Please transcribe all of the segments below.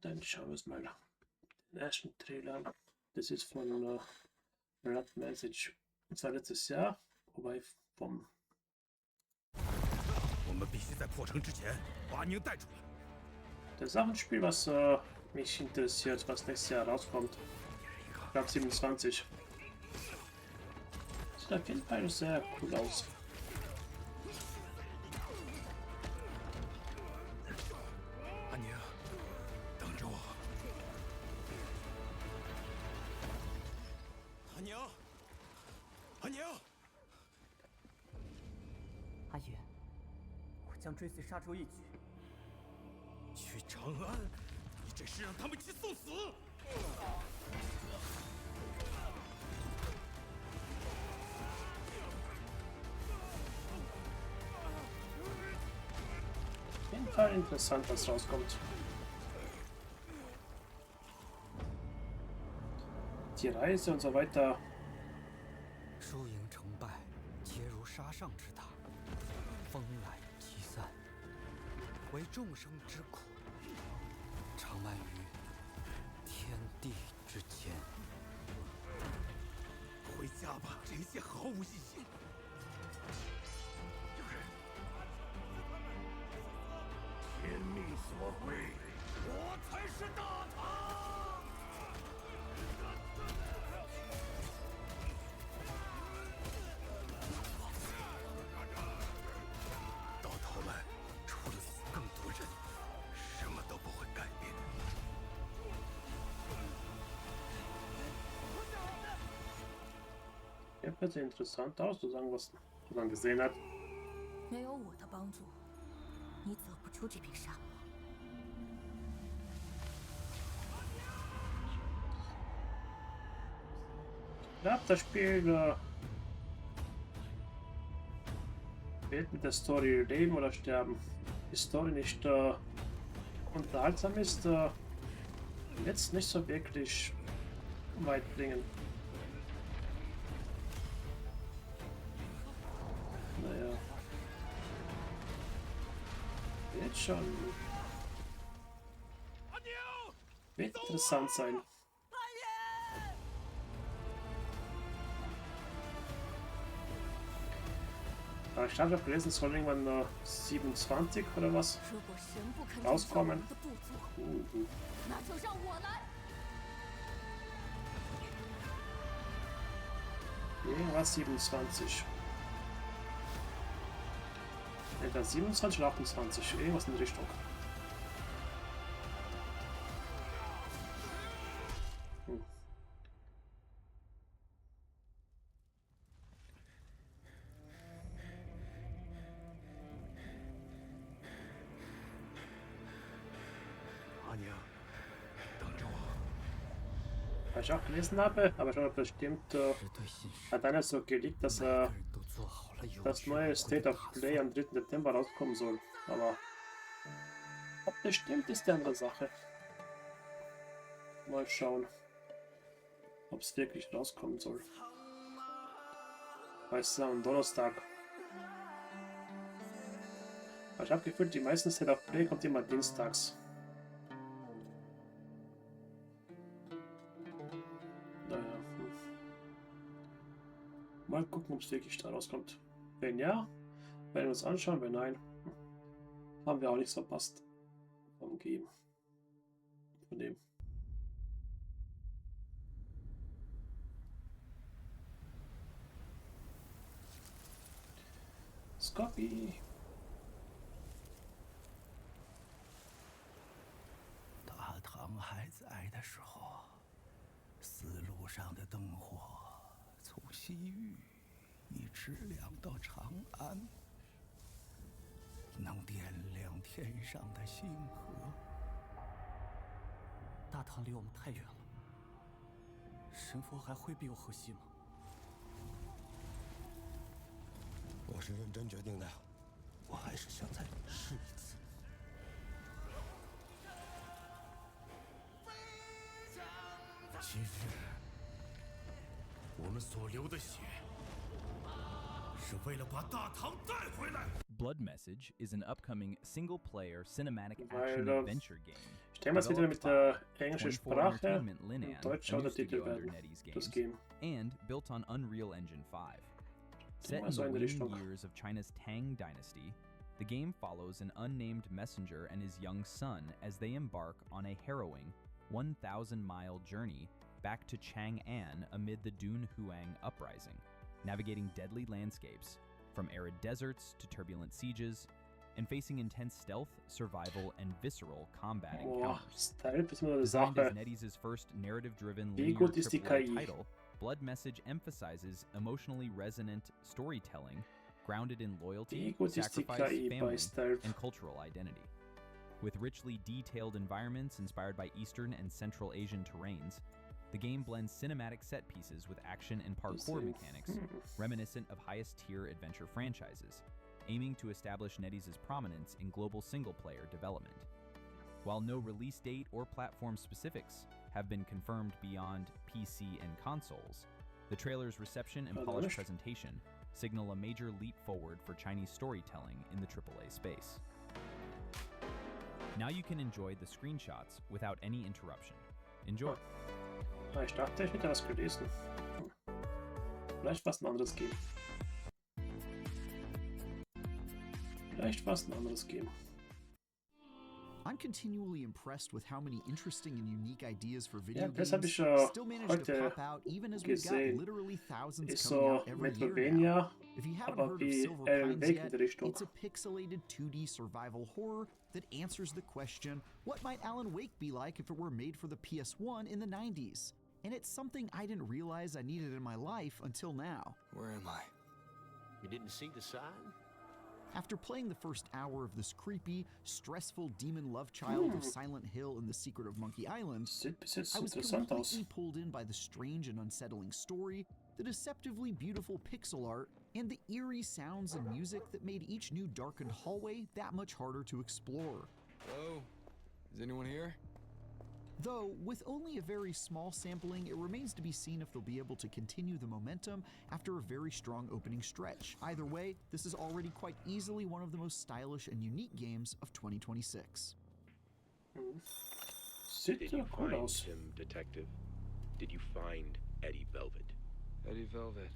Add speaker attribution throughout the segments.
Speaker 1: Dann schauen wir uns mal den ersten Trailer an. Das ist von Red Message. Und zwar letztes Jahr, wobei vom. Das ist auch ein Spiel, was mich interessiert, was nächstes Jahr rauskommt. Ich glaube 27. Sieht auf jeden Fall sehr cool aus.
Speaker 2: 阿爷，我将追随杀出一举。
Speaker 3: 去长安，你这是让他们去送死！Auf
Speaker 1: jeden Fall interessant, was rauskommt. Die Reise und so weiter.
Speaker 2: 输赢成败，皆如沙上之大，风来即散，为众生之苦，长漫于天地之间。
Speaker 3: 回家吧，这一切毫无意义。天命所归，我才是大唐。
Speaker 1: Ja, hört sich interessant aus, zu sagen, was man gesehen hat.
Speaker 4: 没有我的帮助，你走不出这片沙漠。
Speaker 1: Ich glaube, das Spiel wird mit der Story leben oder sterben. Die Story nicht unterhaltsam ist, jetzt nicht so wirklich weit bringen. Naja. Wird schon. Wird interessant sein. Aber ich habe gelesen, es soll irgendwann 27 oder was rauskommen. Irgendwas 27. Entweder 27 oder 28, irgendwas in die Richtung. Was ich auch gelesen habe, aber schon bestimmt hat einer so geleakt, dass das neue State of Play am 3. September rauskommen soll. Aber ob das stimmt, ist die andere Sache. Mal schauen, ob es wirklich rauskommen soll. Weißt du, am Donnerstag. Aber ich habe gefühlt, die meisten State of Play kommt immer dienstags. Mal gucken, ob es wirklich da rauskommt. Wenn ja, werden wir uns anschauen. Wenn nein, haben wir auch nichts verpasst vom Game. Von dem. Scotty.
Speaker 5: 大唐还在的时候，丝路上的灯火。 从西域一直亮到长安，能点亮天上的星河。
Speaker 2: 大唐离我们太远了，神佛还会庇佑河西吗？
Speaker 5: 我是认真决定的，我还是想再试一次。
Speaker 3: 今日。 我们所流的血，是为了把大唐带回来。
Speaker 6: Blood Message is an upcoming single-player cinematic
Speaker 1: Weil
Speaker 6: action-adventure game.
Speaker 1: ich denke mal, es wird wieder mit der englischen
Speaker 6: 24
Speaker 1: Sprache
Speaker 6: Entertainment
Speaker 1: und
Speaker 6: Linan,
Speaker 1: deutscher
Speaker 6: a new
Speaker 1: Untertitel
Speaker 6: studio under
Speaker 1: werden,
Speaker 6: NetEase
Speaker 1: das
Speaker 6: Games,
Speaker 1: Game.
Speaker 6: and built on Unreal Engine 5. Set
Speaker 1: mal
Speaker 6: in
Speaker 1: so
Speaker 6: the
Speaker 1: in die
Speaker 6: waning
Speaker 1: Richtung.
Speaker 6: years of China's Tang Dynasty, the game follows an unnamed messenger and his young son as they embark on a harrowing 1,000-mile journey back to Chang'an amid the Dunhuang uprising, navigating deadly landscapes, from arid deserts to turbulent sieges, and facing intense stealth, survival, and visceral combat
Speaker 1: Boah,
Speaker 6: encounters.
Speaker 1: Stealth ist nur eine
Speaker 6: Designed as
Speaker 1: Sache.
Speaker 6: NetEase's first narrative-driven
Speaker 1: Wie
Speaker 6: linear
Speaker 1: gut ist die
Speaker 6: AAA
Speaker 1: KI?
Speaker 6: title, Blood Message emphasizes emotionally resonant storytelling grounded in
Speaker 1: Wie
Speaker 6: loyalty,
Speaker 1: gut ist die
Speaker 6: sacrifice,
Speaker 1: KI bei
Speaker 6: family,
Speaker 1: Stealth?
Speaker 6: and cultural identity. With richly detailed environments inspired by Eastern and Central Asian terrains, the game blends cinematic set pieces with action and parkour mechanics reminiscent of highest-tier adventure franchises, aiming to establish NetEase's prominence in global single-player development. While no release date or platform specifics have been confirmed beyond PC and consoles, the trailer's reception and polished presentation signal a major leap forward for Chinese storytelling in the AAA space. Now you can enjoy the screenshots without any interruption. Enjoy!
Speaker 1: Ah, ich dachte, ich hätte was gelesen. Vielleicht was ein anderes Game. Vielleicht was ein anderes Game.
Speaker 7: I'm continually impressed with how many interesting and unique ideas for video
Speaker 1: Ja, das
Speaker 7: games
Speaker 1: habe ich ja
Speaker 7: still manage to
Speaker 1: heute
Speaker 7: pop out even as we've got
Speaker 1: gesehen.
Speaker 7: literally thousands
Speaker 1: Ist
Speaker 7: coming
Speaker 1: so
Speaker 7: out every year now.
Speaker 1: Metroidvania,
Speaker 7: If you haven't
Speaker 1: aber
Speaker 7: heard of
Speaker 1: wie
Speaker 7: Silver
Speaker 1: Alan
Speaker 7: Pines
Speaker 1: Wake
Speaker 7: yet,
Speaker 1: in die Richtung.
Speaker 7: it's a pixelated 2D survival horror that answers the question, what might Alan Wake be like if it were made for the PS1 in the 90s? And it's something I didn't realize I needed in my life until now.
Speaker 2: Where am I?
Speaker 3: You didn't see the sign?
Speaker 7: After playing the first hour of this creepy, stressful demon love child of Silent Hill and the Secret of Monkey Island,
Speaker 1: Sieht bis jetzt
Speaker 7: I was
Speaker 1: interessant aus.
Speaker 7: completely pulled in by the strange and unsettling story, the deceptively beautiful pixel art, and the eerie sounds and music that made each new darkened hallway that much harder to explore.
Speaker 2: Hello? Is anyone here?
Speaker 7: Though, with only a very small sampling, it remains to be seen if they'll be able to continue the momentum after a very strong opening stretch. Either way, this is already quite easily one of the most stylish and unique games of 2026.
Speaker 1: Sieht
Speaker 3: Did
Speaker 1: ja
Speaker 3: you
Speaker 1: cool
Speaker 3: find
Speaker 1: aus.
Speaker 3: him, Detective? Did you find Eddie Velvet?
Speaker 2: Eddie Velvet.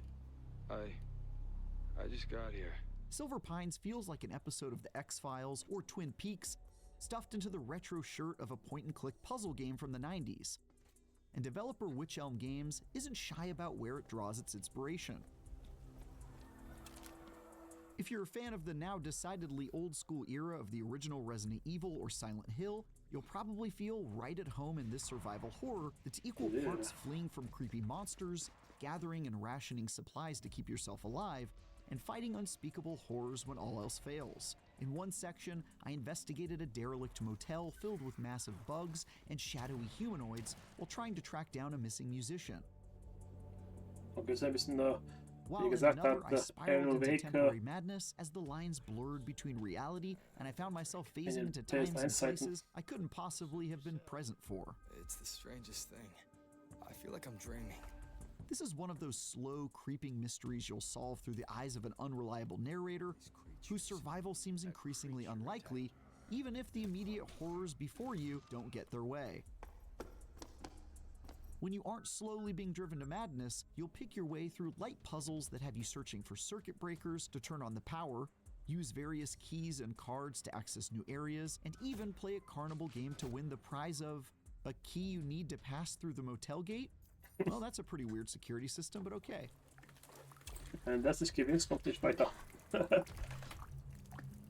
Speaker 2: I just got here.
Speaker 7: Silver Pines feels like an episode of The X-Files or Twin Peaks, stuffed into the retro shirt of a point-and-click puzzle game from the 90s. And developer Witch Elm Games isn't shy about where it draws its inspiration. If you're a fan of the now decidedly old-school era of the original Resident Evil or Silent Hill, you'll probably feel right at home in this survival horror that's equal parts fleeing from creepy monsters, gathering and rationing supplies to keep yourself alive, and fighting unspeakable horrors when all else fails. In one section, I investigated a derelict motel filled with massive bugs and shadowy humanoids while trying to track down a missing musician.
Speaker 1: Okay, ist ein bisschen,
Speaker 7: While
Speaker 1: wie
Speaker 7: in
Speaker 1: gesagt,
Speaker 7: another, I
Speaker 1: hat
Speaker 7: spiraled
Speaker 1: Alan
Speaker 7: into
Speaker 1: Wake
Speaker 7: temporary madness as the lines blurred between reality and I found myself phasing
Speaker 1: den
Speaker 7: into times and
Speaker 1: PS1-Zeiten.
Speaker 7: places I couldn't possibly have been present for.
Speaker 2: It's the strangest thing. I feel like I'm dreaming.
Speaker 7: This is one of those slow, creeping mysteries you'll solve through the eyes of an unreliable narrator whose survival seems increasingly unlikely, even if the immediate horrors before you don't get their way. When you aren't slowly being driven to madness, you'll pick your way through light puzzles that have you searching for circuit breakers to turn on the power, use various keys and cards to access new areas, and even play a carnival game to win the prize of a key you need to pass through the motel gate? Well, that's a pretty weird security system, but okay.
Speaker 1: Wenn das nicht gewinnst, kommt nicht weiter.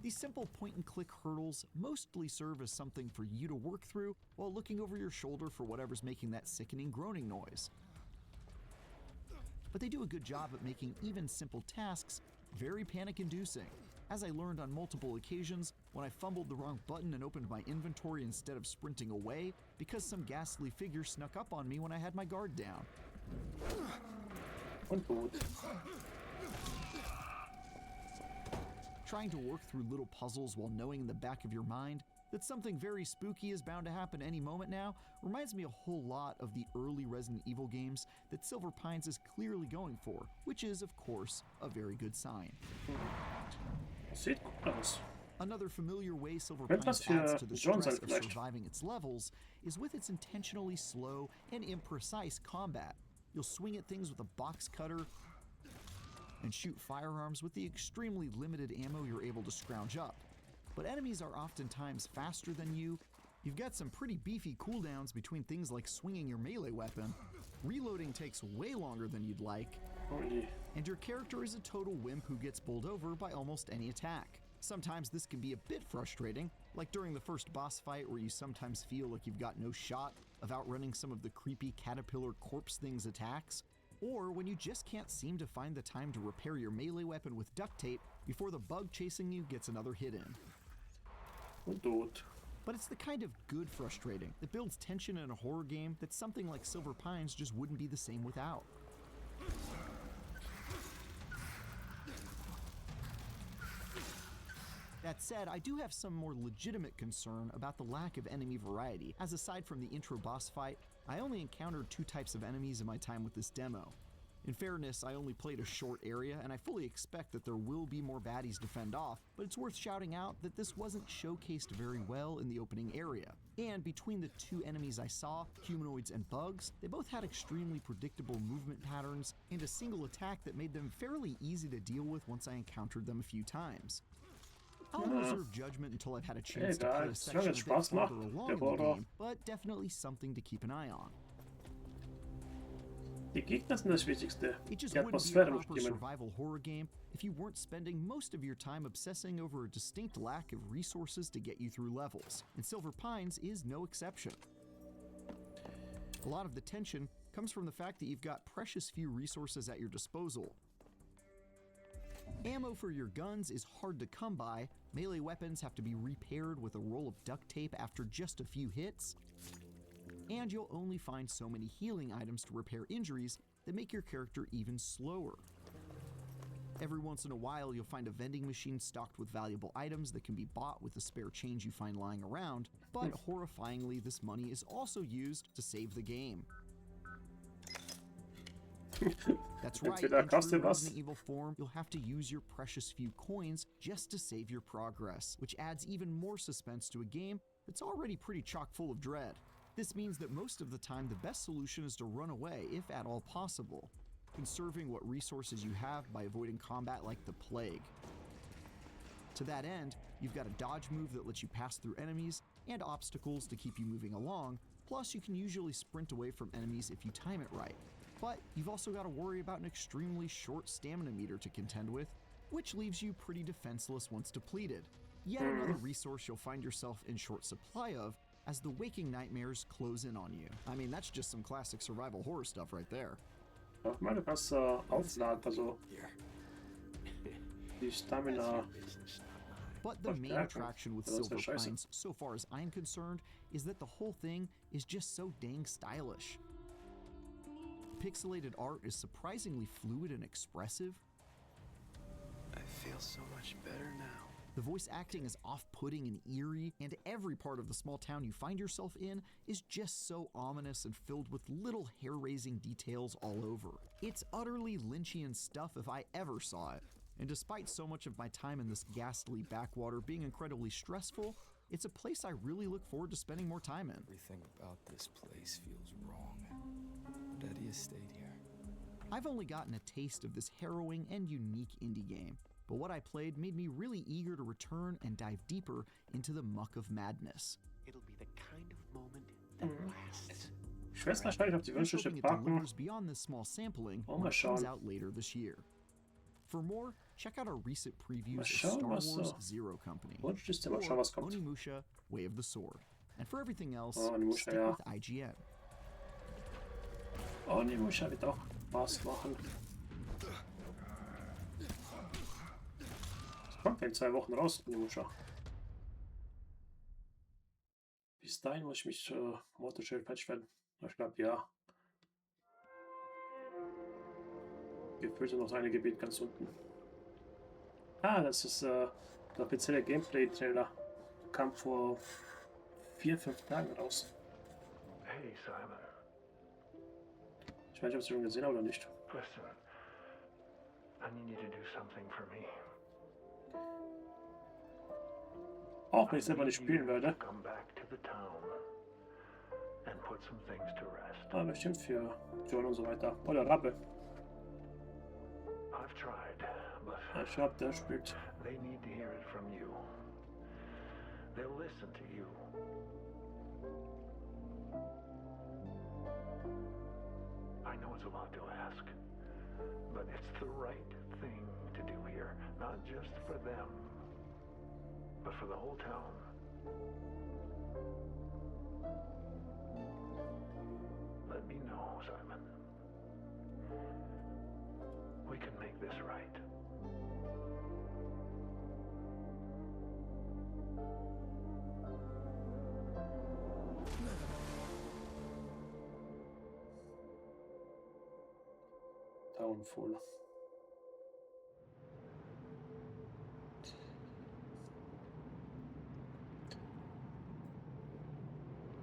Speaker 7: These simple point-and-click hurdles mostly serve as something for you to work through while looking over your shoulder for whatever's making that sickening groaning noise. But they do a good job at making even simple tasks very panic-inducing, as I learned on multiple occasions when I fumbled the wrong button and opened my inventory instead of sprinting away because some ghastly figure snuck up on me when I had my guard down.
Speaker 1: Und gut.
Speaker 7: Trying to work through little puzzles while knowing in the back of your mind that something very spooky is bound to happen any moment now reminds me a whole lot of the early Resident Evil games that Silver Pines is clearly going for, which is, of course, a very good sign.
Speaker 1: Sieht gut aus.
Speaker 7: Another familiar way Silver
Speaker 1: Könnte was
Speaker 7: Pines adds
Speaker 1: für
Speaker 7: to the
Speaker 1: John sein
Speaker 7: stress of
Speaker 1: vielleicht.
Speaker 7: surviving its levels is with its intentionally slow and imprecise combat. You'll swing at things with a box cutter and shoot firearms with the extremely limited ammo you're able to scrounge up. But enemies are oftentimes faster than you. You've got some pretty beefy cooldowns between things like swinging your melee weapon. Reloading takes way longer than you'd like.
Speaker 1: Holy.
Speaker 7: And your character is a total wimp who gets bowled over by almost any attack. Sometimes this can be a bit frustrating, like during the first boss fight where you sometimes feel like you've got no shot of outrunning some of the creepy caterpillar corpse thing's attacks, or when you just can't seem to find the time to repair your melee weapon with duct tape before the bug chasing you gets another hit in.
Speaker 1: Und tot.
Speaker 7: But it's the kind of good frustrating that builds tension in a horror game that something like Silver Pines just wouldn't be the same without. That said, I do have some more legitimate concern about the lack of enemy variety, as aside from the intro boss fight, I only encountered 2 types of enemies in my time with this demo. In fairness, I only played a short area, and I fully expect that there will be more baddies to fend off, but it's worth shouting out that this wasn't showcased very well in the opening area. And between the 2 enemies I saw, humanoids and bugs, they both had extremely predictable movement patterns and a single attack that made them fairly easy to deal with once I encountered them a few times. I'll reserve judgment until I've had a chance to play a section a bit further along in the game, but definitely something to keep an eye on.
Speaker 1: Die Gegner sind das Wichtigste.
Speaker 7: It just
Speaker 1: Die
Speaker 7: wouldn't be a
Speaker 1: Atmosphäre muss
Speaker 7: proper
Speaker 1: stimmen.
Speaker 7: survival horror game if you weren't spending most of your time obsessing over a distinct lack of resources to get you through levels, and Silver Pines is no exception. A lot of the tension comes from the fact that you've got precious few resources at your disposal. Ammo for your guns is hard to come by, melee weapons have to be repaired with a roll of duct tape after just a few hits, and you'll only find so many healing items to repair injuries that make your character even slower. Every once in a while, you'll find a vending machine stocked with valuable items that can be bought with the spare change you find lying around, but horrifyingly, this money is also used to save the game. That's right, in
Speaker 1: Entweder kostet
Speaker 7: true
Speaker 1: was.
Speaker 7: Resident Evil form, you'll have to use your precious few coins just to save your progress, which adds even more suspense to a game that's already pretty chock full of dread. This means that most of the time the best solution is to run away, if at all possible, conserving what resources you have by avoiding combat like the plague. To that end, you've got a dodge move that lets you pass through enemies, and obstacles to keep you moving along, plus you can usually sprint away from enemies if you time it right. But you've also got to worry about an extremely short stamina meter to contend with, which leaves you pretty defenseless once depleted. Yet another resource you'll find yourself in short supply of as the waking nightmares close in on you. I mean, that's just some classic survival horror stuff right there.
Speaker 1: Warte mal, du kannst aufladen, also die Stamina.
Speaker 7: But the main
Speaker 1: Verstärken.
Speaker 7: attraction with
Speaker 1: Das ist ja
Speaker 7: Silver
Speaker 1: scheiße.
Speaker 7: Pines, so far as I'm concerned, is that the whole thing is just so dang stylish. Pixelated art is surprisingly fluid and expressive.
Speaker 8: I feel so much better now.
Speaker 7: The voice acting is off-putting and eerie, and every part of the small town you find yourself in is just so ominous and filled with little hair-raising details all over. It's utterly Lynchian stuff if I ever saw it. And despite so much of my time in this ghastly backwater being incredibly stressful, it's a place I really look forward to spending more time in.
Speaker 8: Everything about this place feels wrong. Would Eddie have stayed here?
Speaker 7: I've only gotten a taste of this harrowing and unique indie game, but what I played made me really eager to return and dive deeper into the muck of madness.
Speaker 9: It'll be the kind of moment that lasts.
Speaker 1: Ich weiß wahrscheinlich, ob die
Speaker 7: Here's
Speaker 1: Wünsche
Speaker 7: hoping it
Speaker 1: packen.
Speaker 7: delivers beyond this small sampling
Speaker 1: Oh,
Speaker 7: when
Speaker 1: mal
Speaker 7: it comes
Speaker 1: schauen.
Speaker 7: out later this year. For more, check out our recent previews
Speaker 1: Mal
Speaker 7: of
Speaker 1: schauen,
Speaker 7: Star
Speaker 1: was
Speaker 7: Wars
Speaker 1: so
Speaker 7: Zero Company
Speaker 1: Wunschliste, mal
Speaker 7: or
Speaker 1: schauen, was kommt.
Speaker 7: Onimusha Way of the Sword. And for everything else,
Speaker 1: Oh, Onimusha,
Speaker 7: stick
Speaker 1: ja.
Speaker 7: with IGN.
Speaker 1: Onimusha wird auch Spaß machen. Das kommt in 2 Wochen raus, Onimusha. Bis dahin muss ich mich Motorschön fertig werden. Ich glaube, ja. Gefühlt sind noch ein Gebiet ganz unten. Ah, das ist der offizielle Gameplay-Trailer. Kam vor 4-5 Tagen raus.
Speaker 3: Hey, Simon.
Speaker 1: Ich weiß nicht, ob Sie schon gesehen haben oder nicht.
Speaker 3: Listen. I need you to do something for me.
Speaker 1: Auch wenn ich selber nicht spielen werde.
Speaker 3: Come back to the town and put some things to rest.
Speaker 1: Aber bestimmt für John und so weiter. Oder Rappe.
Speaker 3: I've tried, but
Speaker 1: Ich hab der spielt.
Speaker 3: they need to hear it from you. They'll listen to you. I know it's a lot to ask, but it's the right thing to do here, not just for them, but for the whole town. Let me know, Simon. We can make this right.
Speaker 1: Downfall.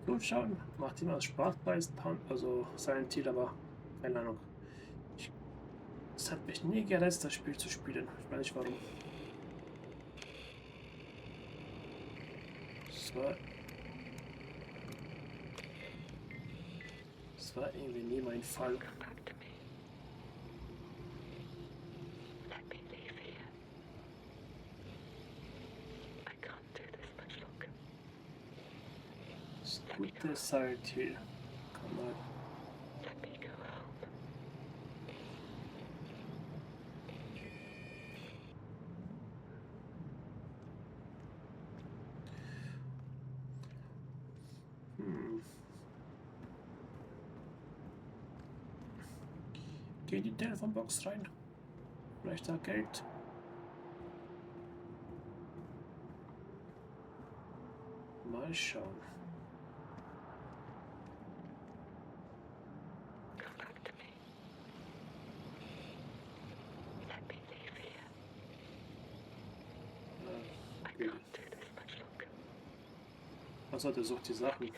Speaker 1: Gut schauen, macht immer Spaß bei also Silent Hill, aber keine Ahnung. Es hat mich nie gereizt, das Spiel zu spielen. Ich weiß nicht warum. Es war irgendwie nie mein Fall. Das gute Silent Hill. Kann man. Geh in die Telefonbox rein. Vielleicht da Geld. Mal schauen. Okay. Also der sucht die Sachen.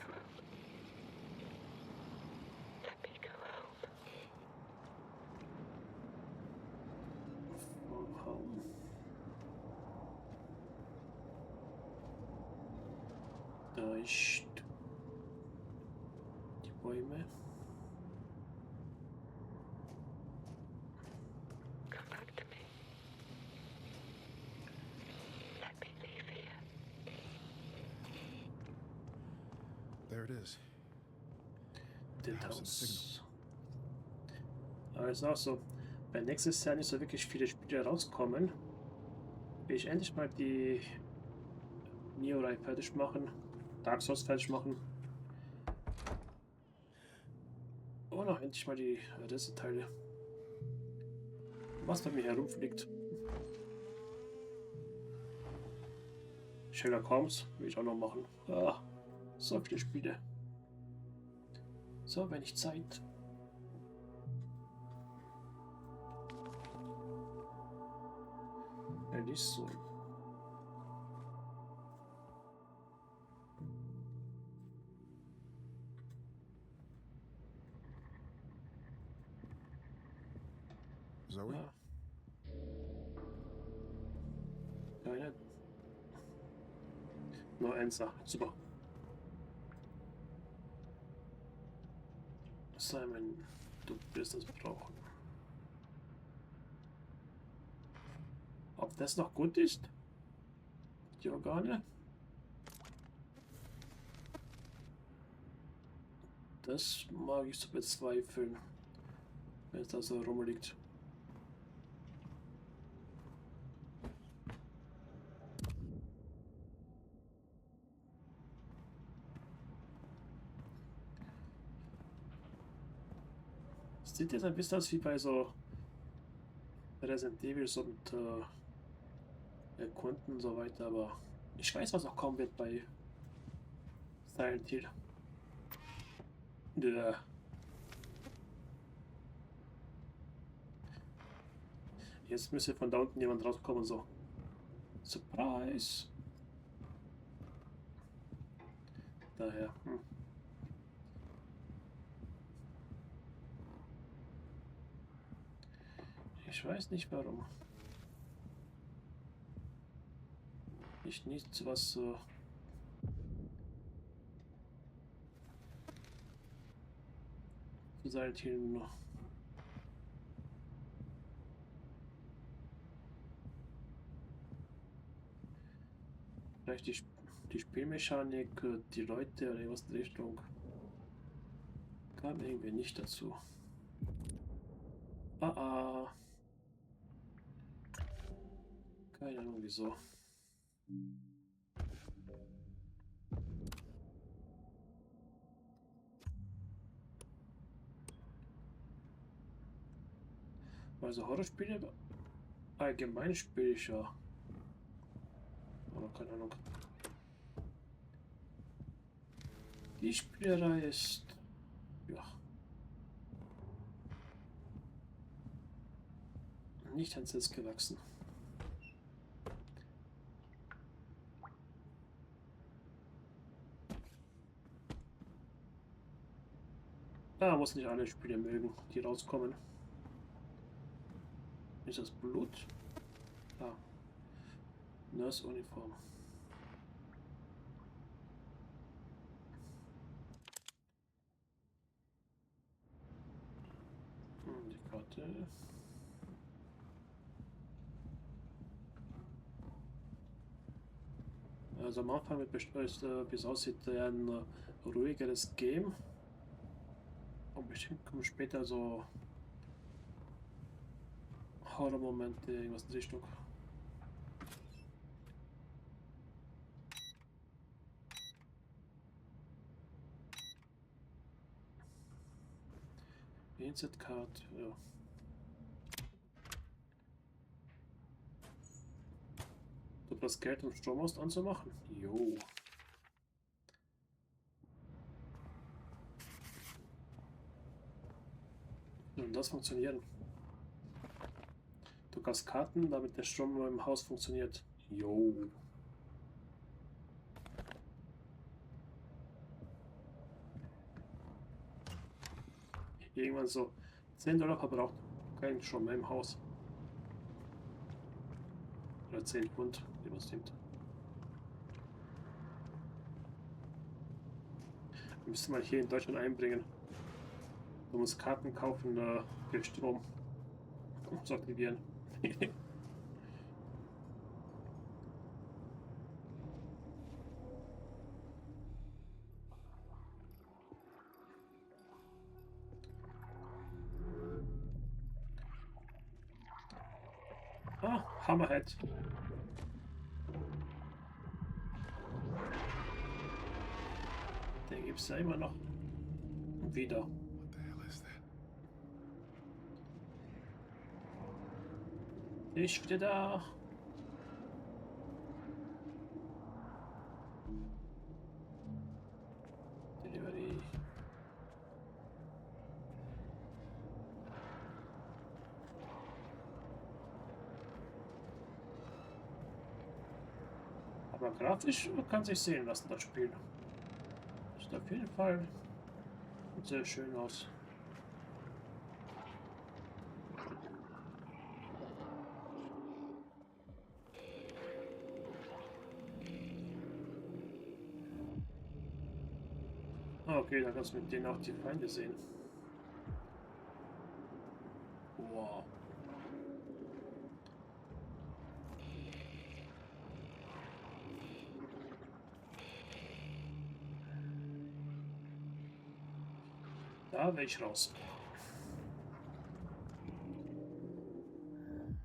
Speaker 1: Da ist die Bäume.
Speaker 8: There it is.
Speaker 1: Den Haus. Aber es ist auch so, wenn nächstes Jahr nicht so wirklich viele Spiele rauskommen, will ich endlich mal die Neo-Reihe fertig machen, Dark Souls fertig machen. Und auch endlich mal die Reste-Teile. Was bei mir herumfliegt. Sherlock Holmes will ich auch noch machen. Ah, so viele Spiele. So wenig Zeit. Ja, nicht so.
Speaker 8: Zoe?
Speaker 1: Ja. Keine. Nur eine Sache. Super. Simon, du wirst es brauchen. Ob das noch gut ist? Die Organe? Das mag ich zu bezweifeln, wenn es da so rumliegt. Sieht jetzt ein bisschen aus wie bei so Resident Evil und Erkunden und so weiter, aber ich weiß, was auch kommen wird bei Silent Hill. Ja. Jetzt müsste von da unten jemand rauskommen, so. Surprise! Daher. Ich weiß nicht warum. Ich nichts, was so Silent Hill. Vielleicht die Spielmechanik, die Leute oder irgendwas in die Richtung. Kam irgendwie nicht dazu. Ah. Keine Ahnung wieso. Also Horrorspiele allgemein spiele ich ja. Aber keine Ahnung. Die Spielerei ist ja nicht ans Herz gewachsen. Da muss nicht alle Spiele mögen, die rauskommen. Ist das Blut? Ah. Nurse-Uniform. Die Karte. Also am Anfang wird wie es aussieht, ein ruhigeres Game. Und bestimmt kommen später so Horror-Momente, irgendwas in die Richtung. Insert Card, ja. Du brauchst Geld, um Strom anzumachen? Jo. Und das funktionieren. Du kannst Karten, damit der Strom nur im Haus funktioniert. Jo. Irgendwann so 10 Dollar verbraucht, kein Strom mehr im Haus. Oder 10 Pfund, wie man es nimmt. Müsste man hier in Deutschland einbringen. Du musst Karten kaufen für Strom, um zu aktivieren. Ah, Hammerhead. Den gibt es ja immer noch. Und wieder.
Speaker 8: What the hell is that?
Speaker 1: Ich stehe da. Delivery. Aber grafisch kann sich sehen lassen, das Spiel. Sieht auf jeden Fall sehr schön aus. Ah, okay, da kannst du mit denen auch die Feinde sehen. Wow. Da wäre ich raus.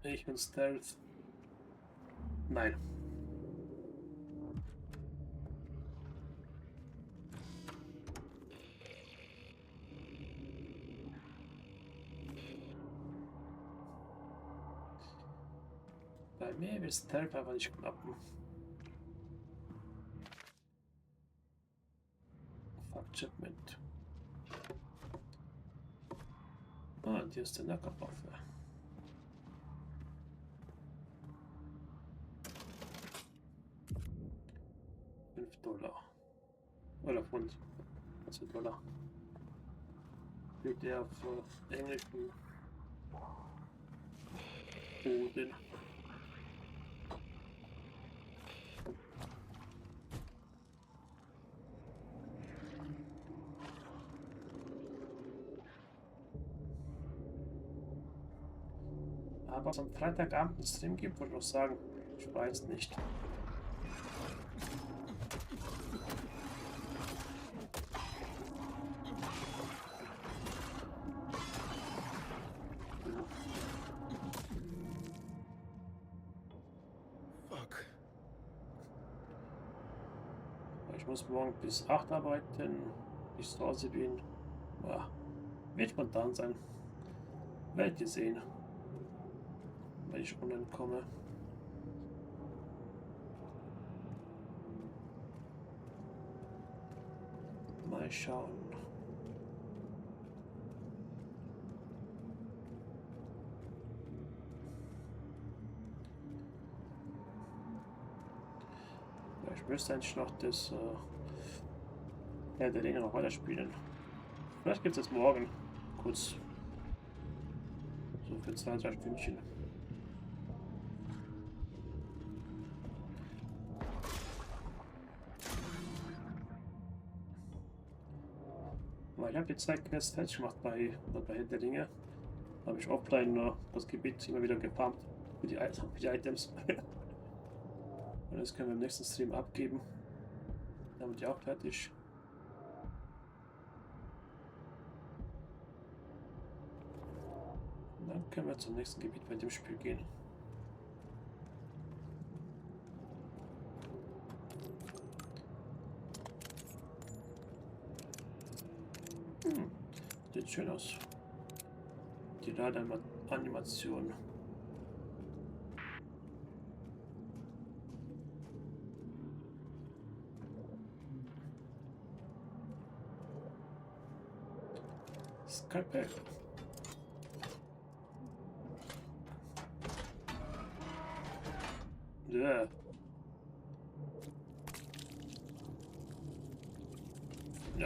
Speaker 1: Ich bin Stealth. Nein. Bei mir wird Stealth aber nicht klappen. Fuck Shipment. Ah, hier ist der Nackerwaffe. $5. Oder Pfund. $20. Liegt der auf englischen Boden. Aber es am Freitagabend einen Stream gibt, würde ich noch sagen, ich weiß nicht.
Speaker 8: Fuck.
Speaker 1: Ich muss morgen bis 8 arbeiten, ich zu Hause bin. Ja, wird spontan sein. Werdet ihr sehen, wenn ich online komme. Mal schauen. Ja, ich müsste eigentlich noch das Herr der Ringe noch weiterspielen. Vielleicht gibt es jetzt morgen kurz so für 2-3 Stündchen. Weil ich habe die 2 Quests fertig gemacht bei Herr der Ringe. Habe ich offline das Gebiet immer wieder gefarmt für die Items. Und das können wir im nächsten Stream abgeben. Damit ja auch fertig. Und dann können wir zum nächsten Gebiet bei dem Spiel gehen. Sieht schön aus. Die Ladeanimation. Skype. Ja.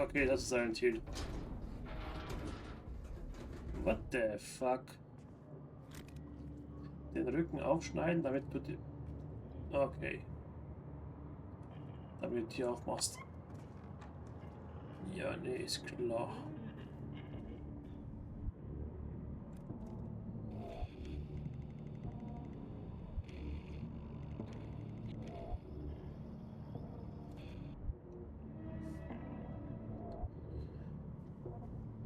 Speaker 1: Okay, das ist ein Ziel. What the fuck? Den Rücken aufschneiden, damit du die... Okay. Damit du die aufmachst. Ja, nee, ist klar.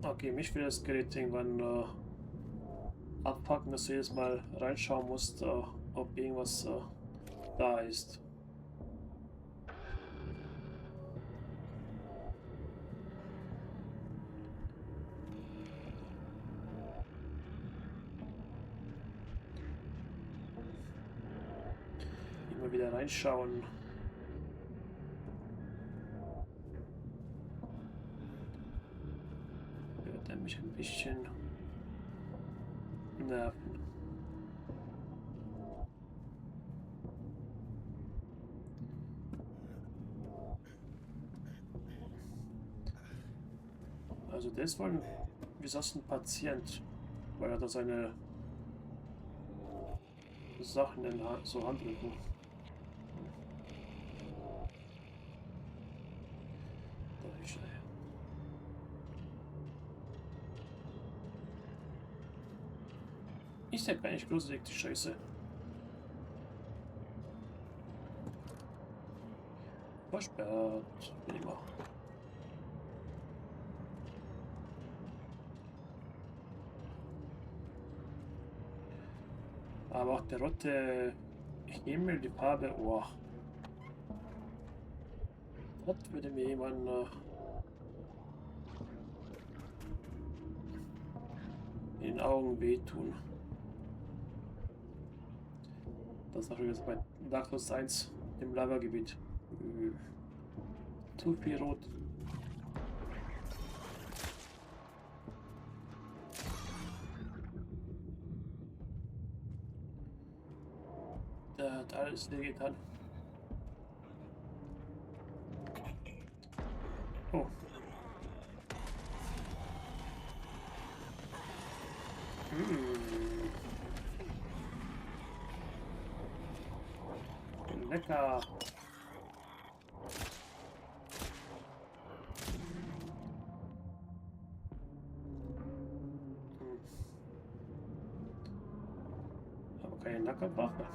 Speaker 1: Okay, mich will das Gerät irgendwann abpacken, dass du jedes Mal reinschauen musst, ob irgendwas da ist. Immer wieder reinschauen. Wird er mich ein bisschen nerven. Also der ist wohl, wie sagst du, ein Patient, weil er da seine Sachen in so Handrücken. Ist ja gar nicht gruselig, die Scheiße. Versperrt. Immer. Aber auch der rote Himmel, die Farbe, oh. Das würde mir jemand in den Augen wehtun. Das ist natürlich jetzt bei Dark Souls 1 im Lavagebiet. Zu viel Rot. Der hat alles wehgetan. Oh. Lecker. Nackerwache.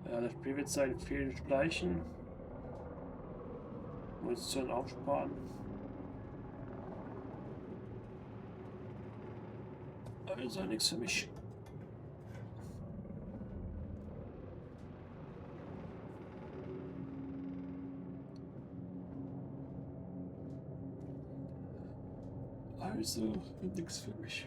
Speaker 1: Ja, das Spiel wird seinen vielen Schleichen. Munition aufsparen. Aber ist ja nichts für mich. Also nichts für mich.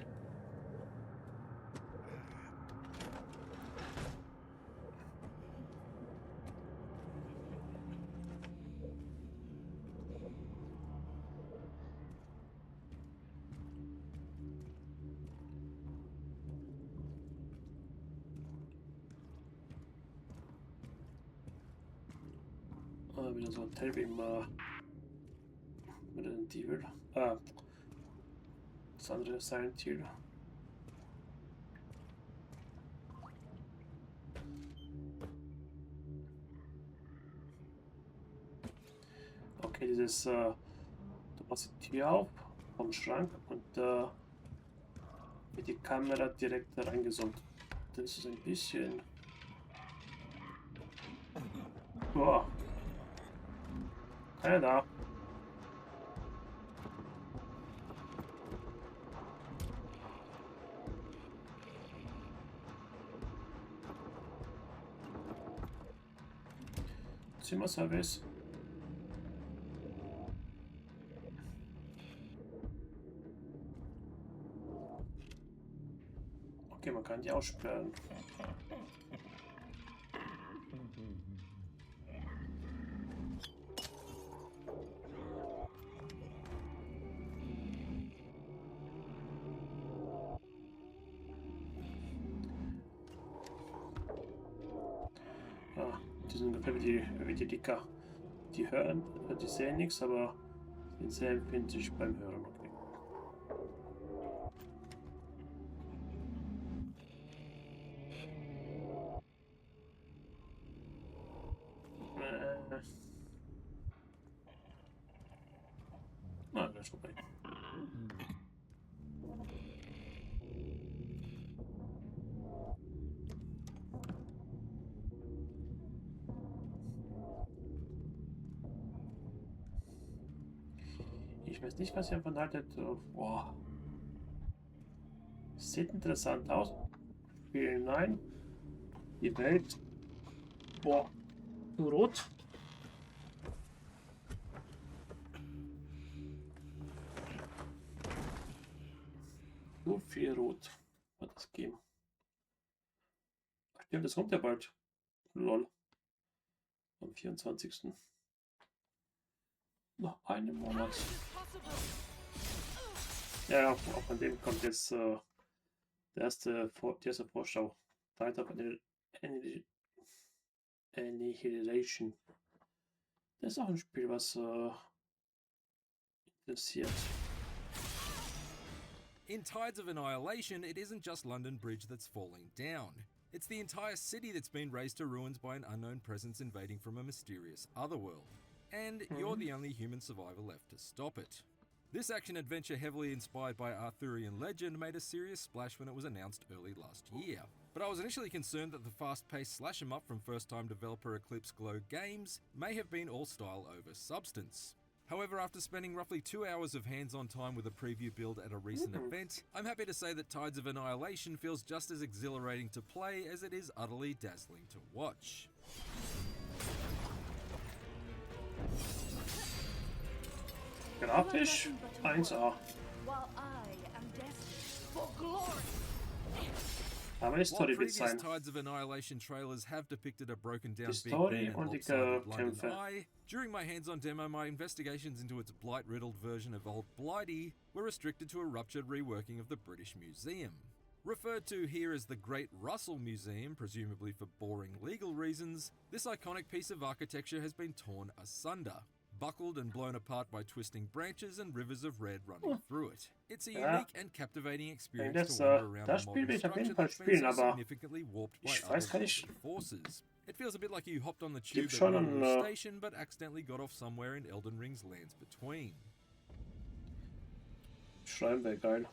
Speaker 1: Wieder so ein Hotel wie immer mit den Evil. Das andere Silent Hill. Okay, dieses du machst die Tür auf vom Schrank und wird die Kamera direkt da reingezoomt. Das ist ein bisschen. Boah. Keiner da. Zimmerservice. Okay, man kann die aussperren. Ja, die sind ungefähr wie die Dicker. Die hören, die sehen nichts, aber sind sehr empfindlich beim Hören. Okay. Das ist vorbei. Ich weiß nicht, was ihr davon haltet. Boah. Sieht interessant aus. Spiel nein. Die Welt. Boah. Zu rot. So viel rot. Hat das geben. Stimmt, das kommt ja bald. Lol. Am 24. Noch einen Monat. Ja, auch von dem kommt jetzt die erste Vorschau. Tide of Annihilation. Das ist auch ein Spiel, was interessiert.
Speaker 10: In Tides of Annihilation, it isn't just London Bridge that's falling down. It's the entire city that's been razed to ruins by an unknown presence invading from a mysterious otherworld. And you're the only human survivor left to stop it. This action-adventure heavily inspired by Arthurian legend made a serious splash when it was announced early last year. But I was initially concerned that the fast-paced slash-em-up from first-time developer Eclipse Glow Games may have been all style over substance. However, after spending roughly 2 hours of hands-on time with a preview build at a recent event, I'm happy to say that Tides of Annihilation feels just as exhilarating to play as it is utterly dazzling to watch.
Speaker 1: Grafisch 1A. Aber die Story wird sein.
Speaker 10: Tides of Annihilation trailers have depicted a broken down
Speaker 1: Die Story und die
Speaker 10: London
Speaker 1: Kämpfe.
Speaker 10: Eye. During my hands-on demo, my investigations into its blight-riddled version of Old Blighty were restricted to a ruptured reworking of the British Museum. Referred to here as the Great Russell Museum, presumably for boring legal reasons, this iconic piece of architecture has been torn asunder, buckled and blown apart by twisting branches and rivers of red running through it. It's a unique and captivating experience to wander around
Speaker 1: das
Speaker 10: a
Speaker 1: Spiel
Speaker 10: modern
Speaker 1: will ich auf jeden
Speaker 10: structure
Speaker 1: Fall
Speaker 10: that's been
Speaker 1: spielen,
Speaker 10: so
Speaker 1: aber
Speaker 10: significantly warped by
Speaker 1: ich weiß gar
Speaker 10: other
Speaker 1: nicht.
Speaker 10: forces. It feels a bit like you hopped on the
Speaker 1: Gibt
Speaker 10: tube at
Speaker 1: schon
Speaker 10: Waterloo
Speaker 1: ein
Speaker 10: Station but accidentally got off somewhere in Elden Ring's lands between.
Speaker 1: Schreiben wäre geil.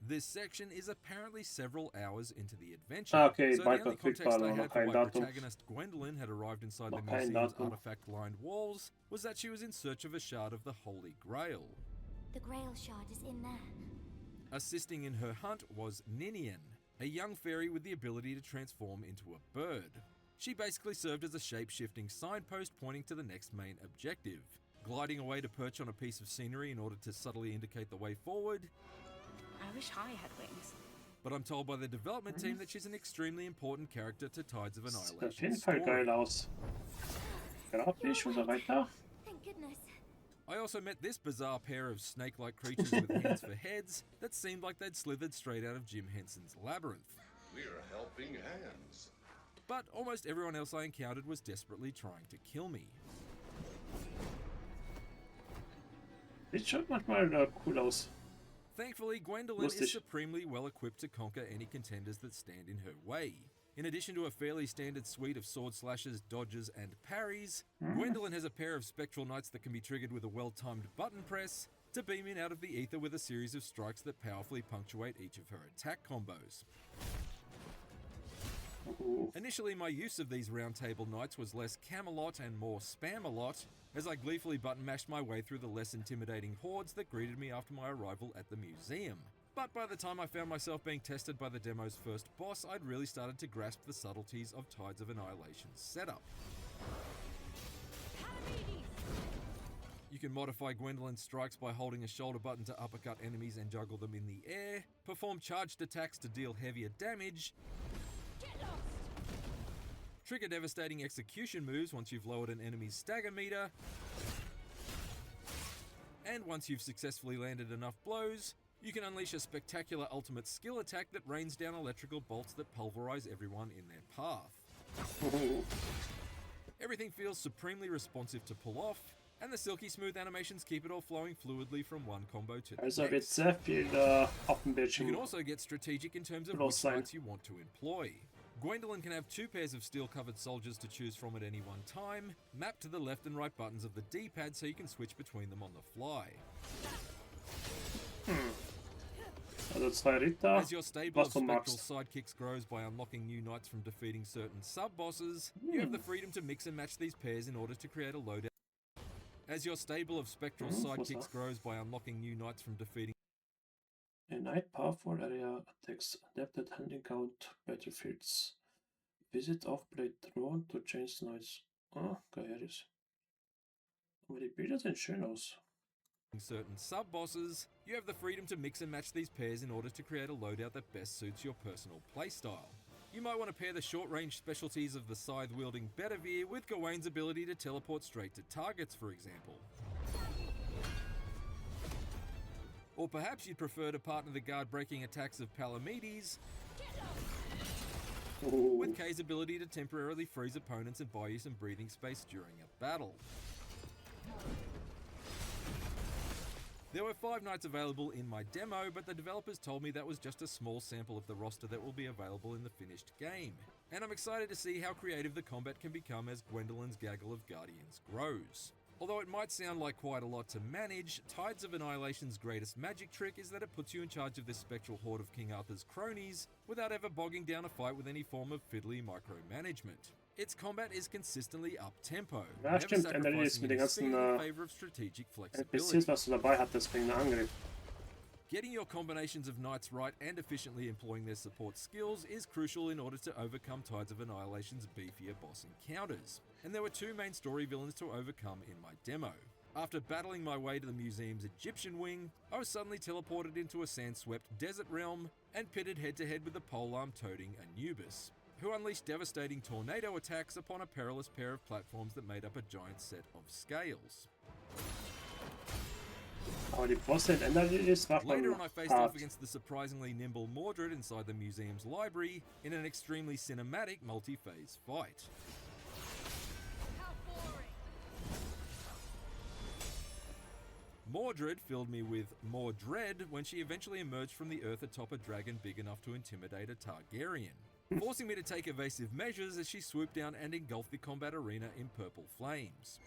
Speaker 10: This section is apparently several hours into the adventure.
Speaker 1: Ah, okay,
Speaker 10: so
Speaker 1: bald
Speaker 10: the only
Speaker 1: verfügbar,
Speaker 10: context I
Speaker 1: aber noch
Speaker 10: had for
Speaker 1: kein
Speaker 10: why
Speaker 1: Datum.
Speaker 10: protagonist Gwendolyn had arrived inside the
Speaker 1: Noch kein
Speaker 10: museum's
Speaker 1: Datum.
Speaker 10: artifact-lined walls was that she was in search of a shard of the Holy Grail.
Speaker 4: The Grail shard is in there.
Speaker 10: Assisting in her hunt was Ninian, a young fairy with the ability to transform into a bird. She basically served as a shape-shifting signpost pointing to the next main objective. Gliding away to perch on a piece of scenery in order to subtly indicate the way forward.
Speaker 11: I wish I had wings.
Speaker 10: But I'm told by the development team that she's an extremely important character to Tides of
Speaker 1: Sieht auf
Speaker 10: Annihilation
Speaker 1: jeden Fall
Speaker 10: story.
Speaker 1: geil aus. Grafisch und so weiter.
Speaker 4: Thank goodness.
Speaker 10: I also met this bizarre pair of snake-like creatures with hands for heads that seemed like they'd slithered straight out of Jim Henson's Labyrinth.
Speaker 12: We're helping hands.
Speaker 10: But almost everyone else I encountered was desperately trying to kill me.
Speaker 1: Sieht schon manchmal cool aus.
Speaker 10: Thankfully, Gwendolyn
Speaker 1: Lustig.
Speaker 10: is supremely well equipped to conquer any contenders that stand in her way. In addition to a fairly standard suite of sword slashes, dodges, and parries, Gwendolyn has a pair of spectral knights that can be triggered with a well-timed button press to beam in out of the ether with a series of strikes that powerfully punctuate each of her attack combos. Initially, my use of these round table knights was less Camelot and more Spam-a-lot, as I gleefully button mashed my way through the less intimidating hordes that greeted me after my arrival at the museum. But by the time I found myself being tested by the demo's first boss, I'd really started to grasp the subtleties of Tides of Annihilation's setup. You can modify Gwendolyn's strikes by holding a shoulder button to uppercut enemies and juggle them in the air, perform charged attacks to deal heavier damage, trigger devastating execution moves once you've lowered an enemy's stagger meter, and once you've successfully landed enough blows, you can unleash a spectacular ultimate skill attack that rains down electrical bolts that pulverize everyone in their path. Everything feels supremely responsive to pull off, and the silky smooth animations keep it all flowing fluidly from one combo to the
Speaker 1: Also wird
Speaker 10: next.
Speaker 1: sehr viel auf dem
Speaker 10: You
Speaker 1: Bildschirm.
Speaker 10: can also get strategic in terms of
Speaker 1: Los
Speaker 10: which
Speaker 1: sein.
Speaker 10: strikes you want to employ. Gwendolyn can have two pairs of steel-covered soldiers to choose from at any one time, mapped to the left and right buttons of the D-pad so you can switch between them on the fly.
Speaker 1: Also zwei Ritter.
Speaker 10: As your stable
Speaker 1: Was
Speaker 10: of
Speaker 1: du
Speaker 10: spectral
Speaker 1: magst.
Speaker 10: sidekicks grows by unlocking new knights from defeating certain sub-bosses, you have the freedom to mix and match these pairs in order to create a loadout. As your stable of spectral sidekicks grows by unlocking new knights from defeating
Speaker 1: A night powerful area attacks adapted handling count battlefields. Visit off-blade throne to change noise. Ah, geil ist. Aber die Bilder sehen schön aus.
Speaker 10: certain sub-bosses, you have the freedom to mix and match these pairs in order to create a loadout that best suits your personal playstyle. You might want to pair the short-range specialties of the scythe-wielding Bedivere with Gawain's ability to teleport straight to targets, for example. Or perhaps you'd prefer to partner the guard-breaking attacks of Palamedes with Kay's ability to temporarily freeze opponents and buy you some breathing space during a battle. There were 5 knights available in my demo, but the developers told me that was just a small sample of the roster that will be available in the finished game. And I'm excited to see how creative the combat can become as Gwendolyn's gaggle of guardians grows. Although it might sound like quite a lot to manage, Tides of Annihilation's greatest magic trick is that it puts you in charge of this spectral horde of King Arthur's cronies without ever bogging down a fight with any form of fiddly micromanagement. Its combat is consistently up-tempo,
Speaker 1: Ja,
Speaker 10: never
Speaker 1: stimmt, ändert ist
Speaker 10: sacrificing
Speaker 1: mit
Speaker 10: any
Speaker 1: den
Speaker 10: speed
Speaker 1: ganzen
Speaker 10: in favor of strategic flexibility.
Speaker 1: NPCs, was du dabei hattest wegen der Angriff.
Speaker 10: Getting your combinations of knights right and efficiently employing their support skills is crucial in order to overcome Tides of Annihilation's beefier boss encounters. And there were 2 main story villains to overcome in my demo. After battling my way to the museum's Egyptian wing, I was suddenly teleported into a sand-swept desert realm and pitted head-to-head with the polearm-toting Anubis, who unleashed devastating tornado attacks upon a perilous pair of platforms that made up a giant set of scales.
Speaker 1: Aber die Bosse in Enderlilies war
Speaker 10: Later
Speaker 1: schon
Speaker 10: on, I faced off
Speaker 1: hart.
Speaker 10: against the surprisingly nimble Mordred inside the museum's library in an extremely cinematic multi-phase fight. Mordred filled me with more dread when she eventually emerged from the earth atop a dragon big enough to intimidate a Targaryen, forcing me to take evasive measures as she swooped down and engulfed the combat arena in purple flames.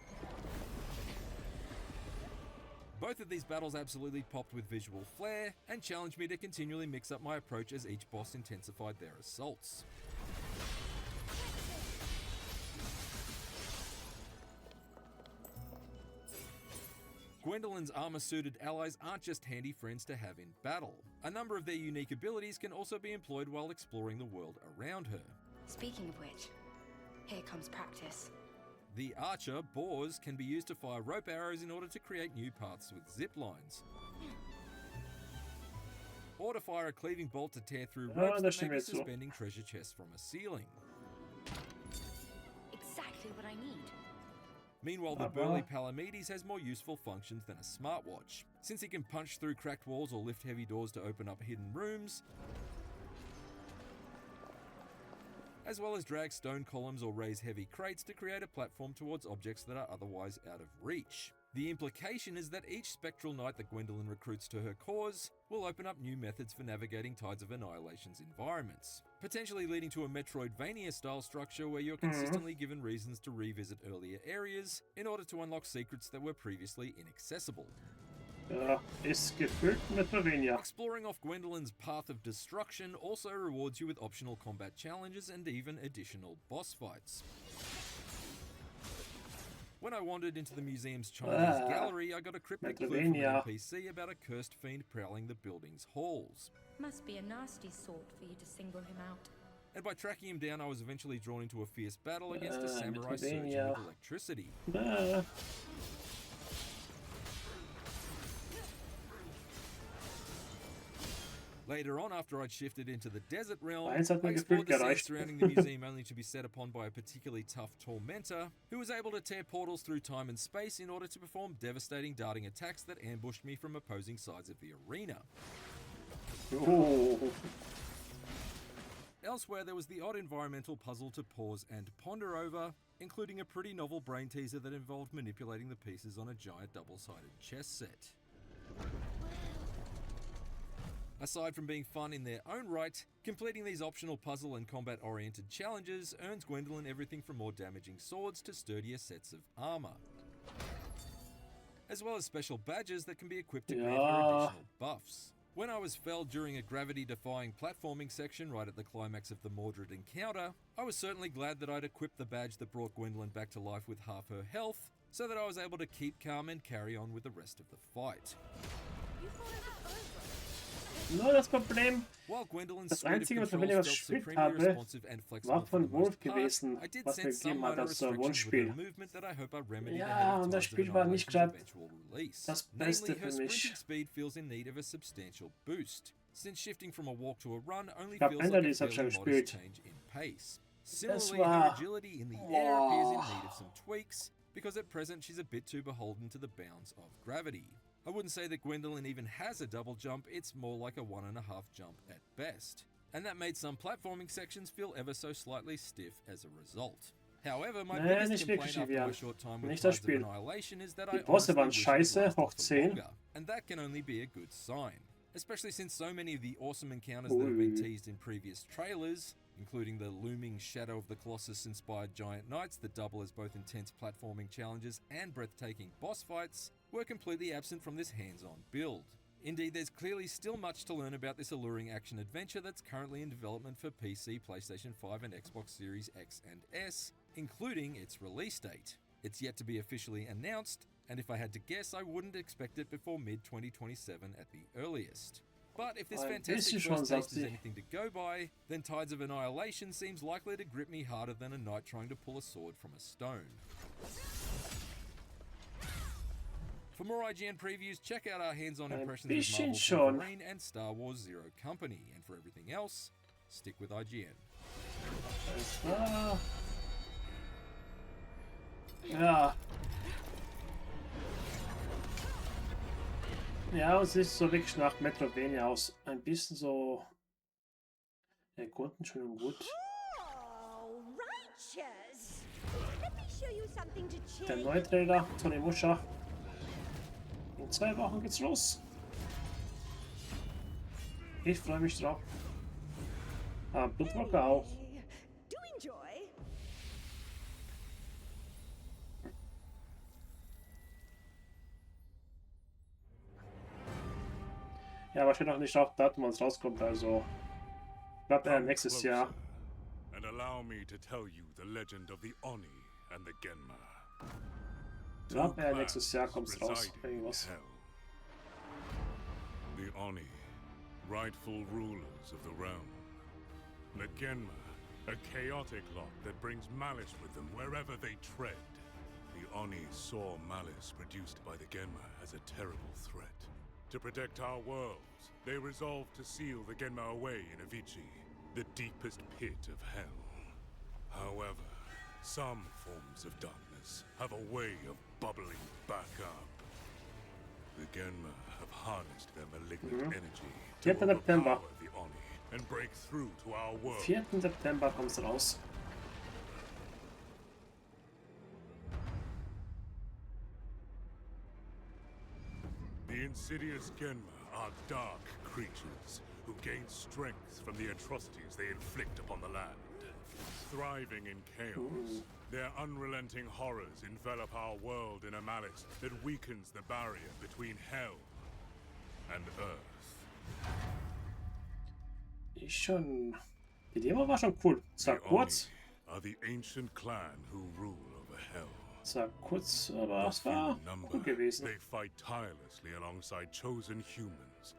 Speaker 10: Both of these battles absolutely popped with visual flair and challenged me to continually mix up my approach as each boss intensified their assaults. Gwendolyn's armor-suited allies aren't just handy friends to have in battle. A number of their unique abilities can also be employed while exploring the world around her.
Speaker 11: Speaking of which, here comes practice.
Speaker 10: The archer, boars, can be used to fire rope arrows in order to create new paths with zip lines. Or to fire a cleaving bolt to tear through ropes that may be suspending treasure chests from a ceiling.
Speaker 11: Exactly what I need.
Speaker 10: Meanwhile, the burly Palamedes has more useful functions than a smartwatch, since he can punch through cracked walls or lift heavy doors to open up hidden rooms, as well as drag stone columns or raise heavy crates to create a platform towards objects that are otherwise out of reach. The implication is that each spectral knight that Gwendolyn recruits to her cause will open up new methods for navigating Tides of Annihilation's environments, potentially leading to a Metroidvania-style structure where you're consistently given reasons to revisit earlier areas in order to unlock secrets that were previously inaccessible.
Speaker 1: Ja, ist gefüllt mit Metroidvania.
Speaker 10: Exploring off Gwendolyn's path of destruction also rewards you with optional combat challenges and even additional boss fights. When I wandered into the museum's Chinese gallery, I got a cryptic clue from an NPC about a cursed fiend prowling the building's halls.
Speaker 11: Must be a nasty sort for you to single him out.
Speaker 10: And by tracking him down, I was eventually drawn into a fierce battle against a samurai surging with electricity. Later on, after I'd shifted into the desert realm, I explored the scenes surrounding the museum only to be set upon by a particularly tough tormentor who was able to tear portals through time and space in order to perform devastating darting attacks that ambushed me from opposing sides of the arena.
Speaker 1: Oh.
Speaker 10: Elsewhere, there was the odd environmental puzzle to pause and ponder over, including a pretty novel brain teaser that involved manipulating the pieces on a giant double-sided chess set. Aside from being fun in their own right, completing these optional puzzle and combat-oriented challenges earns Gwendolyn everything from more damaging swords to sturdier sets of armor, as well as special badges that can be equipped to grant her additional buffs. When I was felled during a gravity-defying platforming section right at the climax of the Mordred encounter, I was certainly glad that I'd equipped the badge that brought Gwendolyn back to life with half her health, so that I was able to keep calm and carry on with the rest of the fight.
Speaker 1: Nur das Problem, das einzige, was ich gespielt habe, war von Wolf gewesen, was mir gegeben hat, also Wunschspiel. Ja, und das Spiel war nicht gerade das Beste für mich. Ich habe Ender habe schon gespielt. Das war...
Speaker 10: Because at present she's a bit too beholden to the bounds of gravity. I wouldn't say that Gwendolyn even has a double jump, it's more like a 1.5 jump at best. And that made some platforming sections feel ever so slightly stiff as a result. However, my biggest complaint after my short time with Tides of Annihilation is that I honestly wish it lasted longer, and that can only be a good sign. Especially since so many of the awesome encounters that have been teased in previous trailers, including the looming Shadow of the Colossus-inspired giant knights that double as both intense platforming challenges and breathtaking boss fights, were completely absent from this hands-on build. Indeed, there's clearly still much to learn about this alluring action-adventure that's currently in development for PC, PlayStation 5 and Xbox Series X and S, including its release date. It's yet to be officially announced, and if I had to guess, I wouldn't expect it before mid-2027 at the earliest. But if this fantastic first taste is anything to go by, then Tides of Annihilation seems likely to grip me harder than a knight trying to pull a sword from a stone. For more IGN previews, check out our hands-on impressions of Marvel Wolverine and Star Wars Zero Company. And for everything else, stick with IGN.
Speaker 1: Ja, es sieht so wirklich nach Metroidvania aus. Ein bisschen so... Erkunden, schön und gut. Der neue Trailer, Tony Muscha. In 2 Wochen geht's los. Ich freue mich drauf. Blutwalker auch. Ja, aber steht noch nicht auf Datum, wann es rauskommt, also. Ich glaube eher
Speaker 13: Come
Speaker 1: nächstes Jahr.
Speaker 13: closer, and allow me to tell you the legend of the Oni and the Genma.
Speaker 1: Ich glaube eher nächstes Jahr kommt es raus.
Speaker 13: Residing in
Speaker 1: Irgendwas.
Speaker 13: hell. The Oni, rightful rulers of the realm. The Genma, a chaotic lot that brings malice with them wherever they tread. The Oni saw malice produced by the Genma as a terrible threat. To protect our worlds, they resolved to seal the Genma away in Avicii, the deepest pit of hell. However, some forms of darkness have a way of bubbling back up. The Genma have harnessed their malignant energy to
Speaker 1: 4. September.
Speaker 13: overpower the Oni and break through to our world.
Speaker 1: 4. September kommt es raus.
Speaker 13: The insidious Genma are dark creatures who gain strength from the atrocities they inflict upon the land. Thriving in chaos, their unrelenting horrors envelop our world in a malice that weakens the barrier between hell and earth.
Speaker 1: Die Demo war schon cool. Zwar
Speaker 13: The
Speaker 1: kurz.
Speaker 13: Oni are the ancient clan who rule over hell.
Speaker 1: Zwar kurz, aber es war gut gewesen.
Speaker 13: They fight tirelessly alongside chosen humans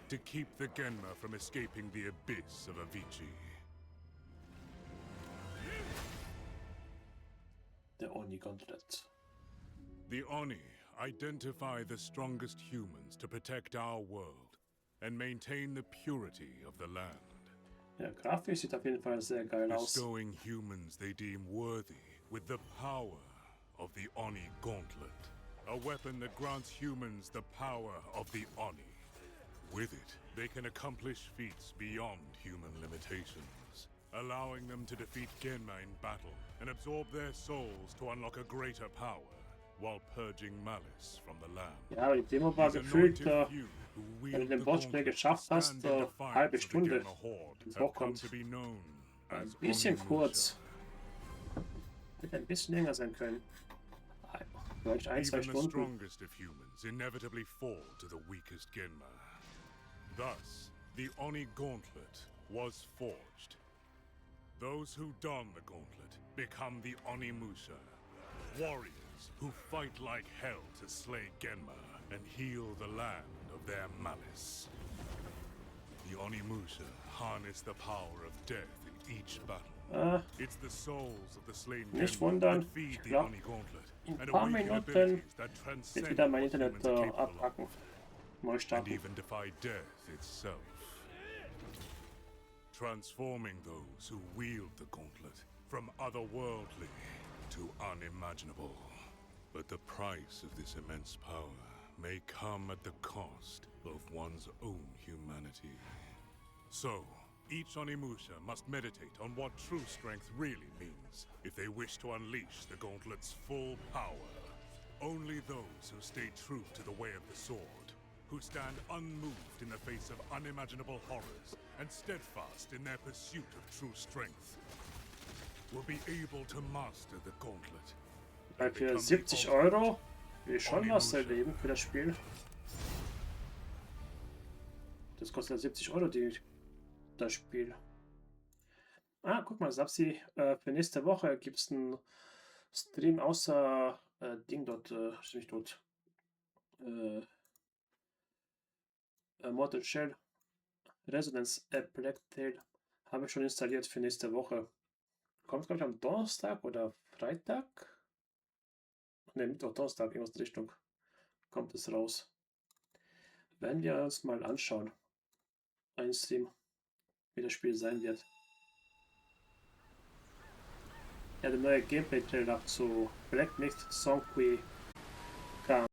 Speaker 13: to keep the Genma from escaping the abyss of Avicii.
Speaker 1: Der Oni Gauntlet.
Speaker 13: The Oni identify the strongest humans to protect our world and maintain the purity of the land.
Speaker 1: Ja, grafisch sieht auf jeden Fall sehr geil aus.
Speaker 13: Bestowing humans they deem worthy with the power of the Oni Gauntlet, a weapon that grants humans the power of the Oni. With it, they can accomplish feats beyond human limitations, allowing them to defeat Genma in battle and absorb their souls to unlock a greater power, while purging malice from the land.
Speaker 1: Ja, aber die Demo war gefühlt, wenn du den Boss schnell geschafft hast, halbe Stunde. Das hochkommt. Ein bisschen kurz. Hätte ein bisschen länger sein können. Vielleicht 1-2
Speaker 13: Even the
Speaker 1: Stunden.
Speaker 13: strongest of humans inevitably fall to the weakest Genma. Thus, the Oni Gauntlet was forged. Those who don the gauntlet become the Onimusha, warriors who fight like hell to slay Genma and heal the land of their malice. The Onimusha harness the power of death in each battle. It's the souls of the slain
Speaker 1: Nicht
Speaker 13: Genma
Speaker 1: wundern,
Speaker 13: that feed
Speaker 1: ich
Speaker 13: the
Speaker 1: glaub,
Speaker 13: Oni Gauntlet
Speaker 1: in ein
Speaker 13: and
Speaker 1: paar
Speaker 13: awaken
Speaker 1: Minuten
Speaker 13: abilities that
Speaker 1: wird
Speaker 13: transcend
Speaker 1: wieder mein
Speaker 13: what
Speaker 1: Internet
Speaker 13: humans are capable of.
Speaker 1: abhacken. Neu
Speaker 13: And
Speaker 1: starten.
Speaker 13: even defy death itself. Transforming those who wield the gauntlet from otherworldly to unimaginable. But the price of this immense power may come at the cost of one's own humanity. So, each Onimusha must meditate on what true strength really means if they wish to unleash the gauntlet's full power. Only those who stay true to the way of the sword, who stand unmoved in the face of unimaginable horrors and steadfast in their pursuit of true strength, will be able to master the gauntlet.
Speaker 1: Weil für 70 € will ich schon was erleben für das Spiel. Das kostet ja 70 € das Spiel. Ah, guck mal, Sapsi, für nächste Woche gibt es einen Stream außer Ding dort, ist nicht dort. Mortal Shell Resonance App Black Tail habe ich schon installiert für nächste Woche. Kommt, glaube ich, am Donnerstag oder Freitag? Ne, Mittwoch, Donnerstag, irgendwas in die Richtung. Kommt es raus. Werden wir uns mal anschauen. Ein Stream, wie das Spiel sein wird. Ja, der neue Gameplay-Trailer zu Black Myth Song